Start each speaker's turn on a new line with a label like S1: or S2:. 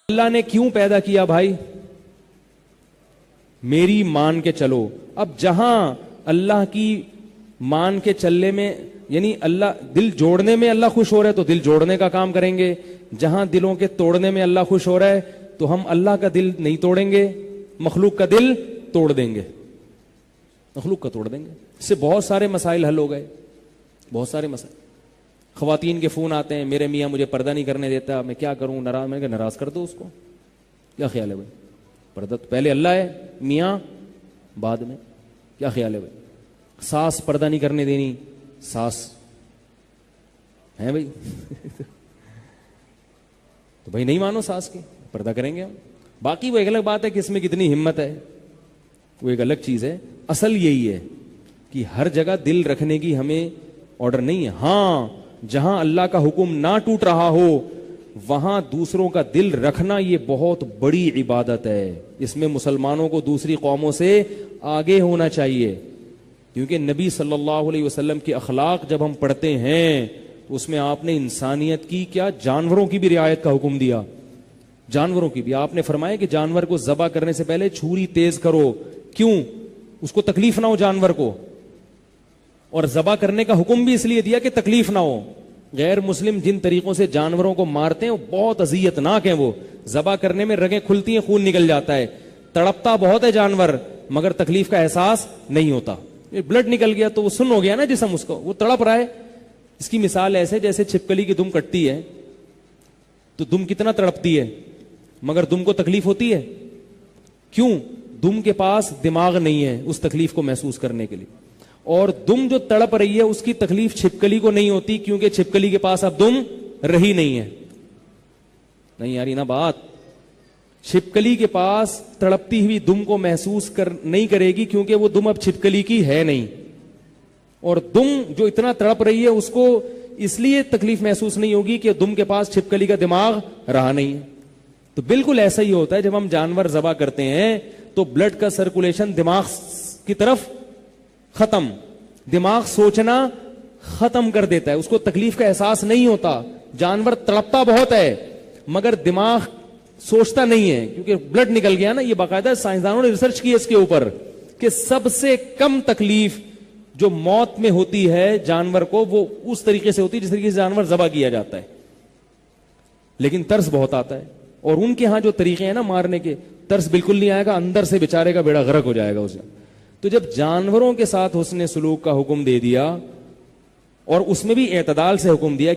S1: اللہ نے کیوں پیدا کیا بھائی؟ میری مان کے چلو. اب جہاں اللہ کی مان کے چلنے میں یعنی اللہ دل جوڑنے میں اللہ خوش ہو رہا ہے تو دل جوڑنے کا کام کریں گے. جہاں دلوں کے توڑنے میں اللہ خوش ہو رہا ہے تو ہم اللہ کا دل نہیں توڑیں گے, مخلوق کا دل توڑ دیں گے, مخلوق کا توڑ دیں گے. اس سے بہت سارے مسائل حل ہو گئے, بہت سارے مسائل. خواتین کے فون آتے ہیں, میرے میاں مجھے پردہ نہیں کرنے دیتا, میں کیا کروں, ناراض. میں کہ ناراض کر دو اس کو. کیا خیال ہے بھائی؟ پردہ تو پہلے اللہ ہے, میاں بعد میں. کیا خیال ہے بھائی؟ ساس پردہ نہیں کرنے دینی, ساس ہے بھائی تو بھائی نہیں مانو ساس کی, پردہ کریں گے ہم. باقی وہ ایک الگ بات ہے کہ اس میں کتنی ہمت ہے, وہ ایک الگ چیز ہے. اصل یہی ہے کہ ہر جگہ دل رکھنے کی ہمیں آرڈر نہیں ہے. ہاں جہاں اللہ کا حکم نہ ٹوٹ رہا ہو وہاں دوسروں کا دل رکھنا یہ بہت بڑی عبادت ہے. اس میں مسلمانوں کو دوسری قوموں سے آگے ہونا چاہیے, کیونکہ نبی صلی اللہ علیہ وسلم کے اخلاق جب ہم پڑھتے ہیں تو اس میں آپ نے انسانیت کی کیا, جانوروں کی بھی رعایت کا حکم دیا. جانوروں کی بھی آپ نے فرمایا کہ جانور کو ذبح کرنے سے پہلے چھری تیز کرو. کیوں؟ اس کو تکلیف نہ ہو جانور کو, اور ذبح کرنے کا حکم بھی اس لیے دیا کہ تکلیف نہ ہو. غیر مسلم جن طریقوں سے جانوروں کو مارتے ہیں وہ بہت اذیت ناک ہیں. وہ ذبح کرنے میں رگیں کھلتی ہیں, خون نکل جاتا ہے, تڑپتا بہت ہے جانور, مگر تکلیف کا احساس نہیں ہوتا. بلڈ نکل گیا تو وہ سن ہو گیا نا جسم, اس کو وہ تڑپ رہا ہے. اس کی مثال ایسے جیسے چھپکلی کی دم کٹتی ہے تو دم کتنا تڑپتی ہے, مگر دم کو تکلیف ہوتی ہے. کیوں؟ دم کے پاس دماغ نہیں ہے اس تکلیف کو محسوس کرنے کے لیے, اور دم جو تڑپ رہی ہے اس کی تکلیف چھپکلی کو نہیں ہوتی, کیونکہ چھپکلی کے پاس اب دم رہی نہیں ہے. نہیں یاری نا بات, چھپکلی کے پاس تڑپتی ہوئی دم کو محسوس نہیں کرے گی, کیونکہ وہ دم اب چھپکلی کی ہے نہیں. اور دم جو اتنا تڑپ رہی ہے اس کو اس لیے تکلیف محسوس نہیں ہوگی کہ دم کے پاس چھپکلی کا دماغ رہا نہیں ہے. تو بالکل ایسا ہی ہوتا ہے جب ہم جانور ذبح کرتے ہیں تو بلڈ کا سرکولیشن دماغ کی طرف ختم, دماغ سوچنا ختم کر دیتا ہے, اس کو تکلیف کا احساس نہیں ہوتا. جانور تڑپتا بہت ہے مگر دماغ سوچتا نہیں ہے, کیونکہ بلڈ نکل گیا نا. یہ باقاعدہ سائنسدانوں نے ریسرچ کی اس کے اوپر کہ سب سے کم تکلیف جو موت میں ہوتی ہے جانور کو وہ اس طریقے سے ہوتی ہے جس طریقے سے جانور ذبح کیا جاتا ہے, لیکن ترس بہت آتا ہے. اور ان کے ہاں جو طریقے ہیں نا مارنے کے, ترس بالکل نہیں آئے گا, اندر سے بیچارے کا بیڑا غرق ہو جائے گا اسے. تو جب جانوروں کے ساتھ حسن سلوک کا حکم دے دیا اور اس میں بھی اعتدال سے حکم دیا